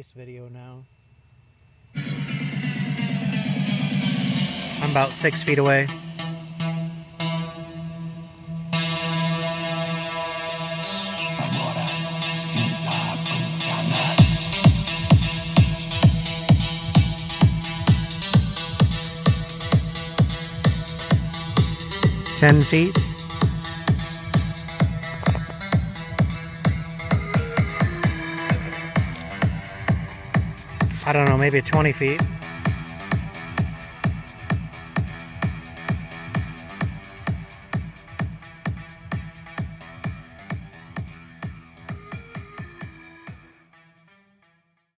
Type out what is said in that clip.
this video now. I'm about 6 feet away. Ten feet. I don't know, maybe 20 feet.